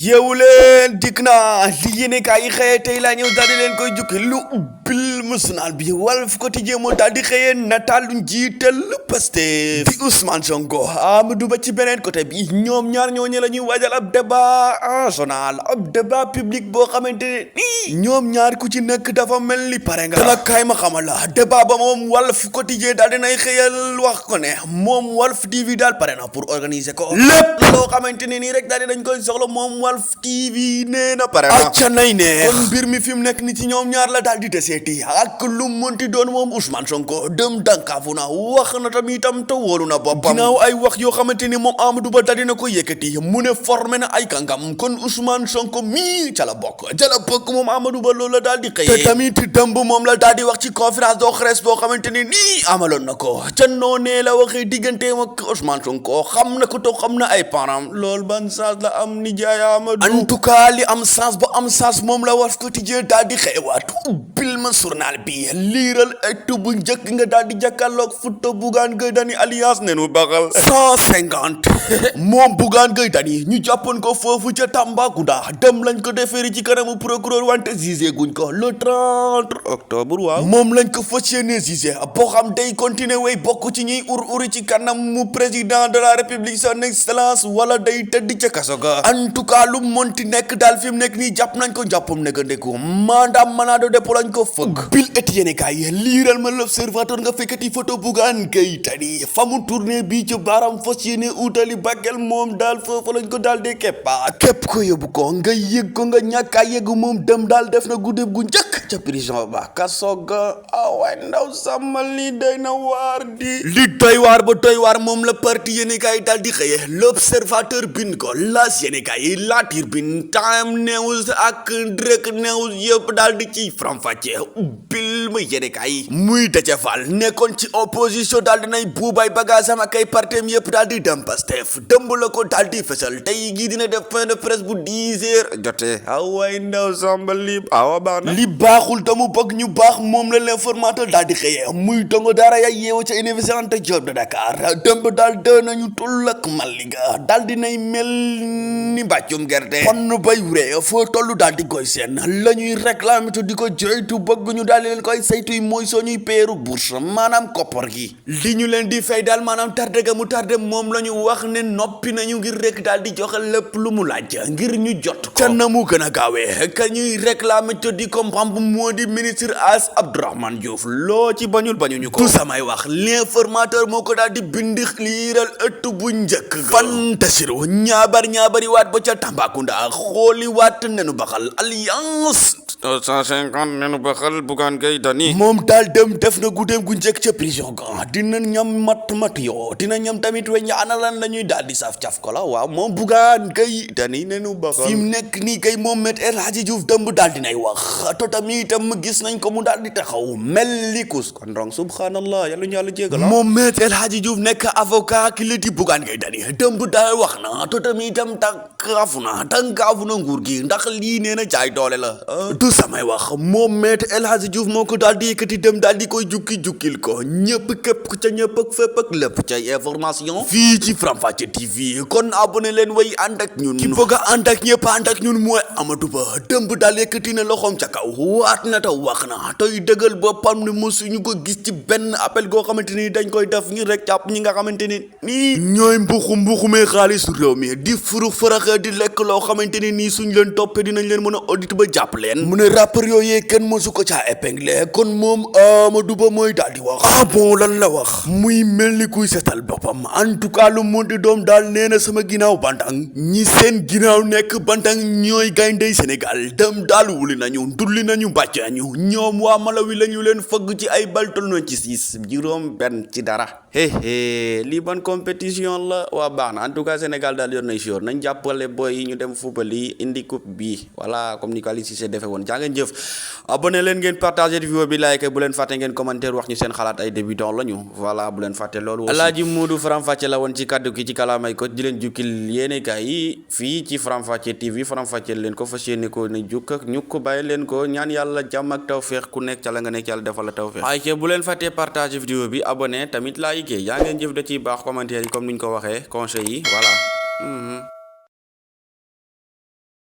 yeewu leen dikk naa li yéene kaay yi xëyee tey laa ñëw daal di leen koy jukki lu ubbil journal bi Wolof Quotidien moo daal di xëyee nataalu njiital Pastef di Ousmane Sonko Amadou Ba ci beneen côté bi ñoom ñaar ñooñu la ñuy waajal ab débat national ab débat public boo xamante ne nii ñoom ñaar ku ci nekk dafa mel ni pare nga nag kaay ma xamal la débat ba moom Wolof Quotidien daal dinay xëyal wax ko ne moom Wolof TV daal pare na pour organiser ko lépp loo xamante ne nii rek daal di dañ koy soxla moom Wolof TV nee na pare na acca nay ne kon mbir mi fi mu nekk ni ci ñoom ñaar la daal di deseeti ak lu mënti doon moom Ousmane Sonko dem dankaafu na wax na tamitam te wóolu na boppam ginnaaw ay wax yoo xamante ni moom Amadou Ba daal dina ko yëkkati mu ne formé na ay kàngam kon Ousmane Sonko mii ca la bokk moom Amadou Ba loolu la daal di xëyee te tamit dëmb moom la daal di wax ci conférence de presse boo xamante ni nii amaloon na ko ca noonee la waxee digganteem ak Ousmane Sonko xam na ko to xam na ay parents loolu ban chance la am ni jaay Amadou en tout cas li am chance ba am chance moom la Wolof Quotidien daal di xëyewaat ubbil ma journal bi liiral ëttu bu njëkk nga daal di jàkkaarloog photo Bougane Gueye Dany alliance nenu baxal 150 moom Bougane Gueye Dany ñu jàppoon ko foofu ca Tambacounda dem lañ ko defeeri ci kanamu procureur wante jugé guñ ko le 30 octobre waaw moom lañ ko fas yéene jugé boo xam day continuer way bokk ci ñuy uri ci kanamu président de la république son excellence wala day tëdd ca kaso ga en tout cas lu monti nekk daal fi mu nekk nii jàpp nañ ko jàppam ne ndeku mandat mandat de dépôt lañ ko fëgg bil et yéene kaay liiral ma l'observateur nga fekkati photo Bougane Gueye Dany fa mu tourné bii ci baram fas yéene utali Bakel moom daal foofu lañ ko daal di keppa képp ko yóbbu ko nga yëg ko nga ñàkk a yëg moom dem daal def na guddeeb gu njëkk ca prison ba kaso ga awaay ndaw sama lii day na waar di li doy waar ba doy waar moom la parti yéene kaay daal di xëye l'observateur bind ko laas yéene kaay la Tribune Time News ak Direct News yëpp daal di ci faram-fàccee ubbil ma yéene kaay muy Déthié Fall nekkoon ci opposition daal di nay buubay bagaasam ak ay partem yëpp daal di dem Pastef dëmb la ko daal di fesal tey jii dina def fin de presse bu 10 heures jotee awaay ndaw samba li awa baax na li baaxul te mu bëgg ñu baax moom la l'informateur daal di xëyee muy dongo daara ya yeewu ca université Anta Diop de Dakar dëmb daal dë nañu tull ak maliga daal di nay mel ni mbàccum gerte xonn bay wuree foo tollu daal di koy seen la ñuy réclamer te di ko joytu bëgg ñu daal di leen koy saytuy mooy soo ñuy peeru bourse maanaam koppar gi li ñu leen di fay daal maanaam tardé ga mu tardé moom la ñu wax ne noppi nañu ngir rek daal di joxe lépp lu mu laaj ngir ñu jot ko na mu gën a gaawee ka ñuy réclamer te di ko mbamb moo di ministre As Abdourahmane Diouf loo ci bañul bañuñu ko tout samay wax l'informateur moo ko daal di bind liiral ëtt bu njëkk fantasiru ñaabari waat ba ca Tambacounda xooli waat nenu baxal alliance 150 nenu baxal Bougane Gueye Dany moom daal dem def na guddeem gu njëkk ca prison ga dina ñam mat yoo dina ñam tamit weñ ana lan la ñuy daal di saf-caf ko la waaw moom Bougane Gueye Dany nenu baxal fi mu nekk nii kay moom met El Hadji Diouf dëmb daal dinay wax to tamit itam gis nañ ko mu daal di taxaw mel li kus kon donc subhanallah yàlla ñu yàlla jégal moom met El Hadji Diouf nekk avocat ki la di Bougane Gueye Dany dëmb daal wax na to tamit itam tànkaafu na nguur gi ndax lii nee na jaay doole la du samay wax moom maître El Hadji Diouf moo ko daal di yëkkati dem daal di koy jukkil ko ñëpp képp ca ñëpp ak fépp ak lépp ca information fii ci Faram Faccé TV kon abonné leen way ànd ak ñun ki bëgg a ànd ak ñëpp ànd ak ñun mooy Amadou Ba dëmb daal yëkkati na loxoom ca kaw waat na taw wax na tey dëggal boppam ne mosuñu ko gis ci benn appel goo xamante ni dañ koy def ngir rek jàpp ñi nga xamante ni nii ñooy mbuxumee xaalis réew mi di furu faraxa di lekk loo xamante ni nii suñ leen toppee dinañ leen mën a audit ba jàpp leen mu ne rappeur yooyee kenn mësu ko caa épinglé kon moom Amadou Ba mooy daal di wax bon lan la wax muy mel ni kuy setal boppam en tout cas lu monti doom daal nee na sama ginnaaw bantang ñi seen ginnaaw nekk bantang ñooy gayndey Sénégal dem daal wuli nañu dulli nañu bàcc nañu ñoom waa Malawi la ñu leen fëgg ci ay baltol noon ci 6 juróom benn ci dara lii ban compétition la waa baax na en tout cas Sénégal daal yor nay sure nañ jàppale boy yi ñu dem football indi coupe bi voilà comme ni ko Aliou Cissé defee woon jaa ngeen jëf abonné leen ngeen partagé vidéo bi like bu leen fàtte ngeen commentaire wax ñu seen xalaat ay débutant lañu voilà bu leen fàtte loolu Alaaji Modou Faram Faccé la woon ci kaddu ki ci kalaamay ko di leen jukkil yéene kaay yi fii ci Faram Faccé TV Faram Faccé leen ko fas yéene ko ne jukk ak ñu ko bàyyi leen ko ñaan yàlla jàmm ak tawfeex ku nekk ca la nga nekk yàlla defal la tawfeex ay bu leen fàtte partagé vidéo bi abonné tamit like yaa ngeen jëf da ciy baax commentaire yi comme niñ ko waxee conseil yi voilà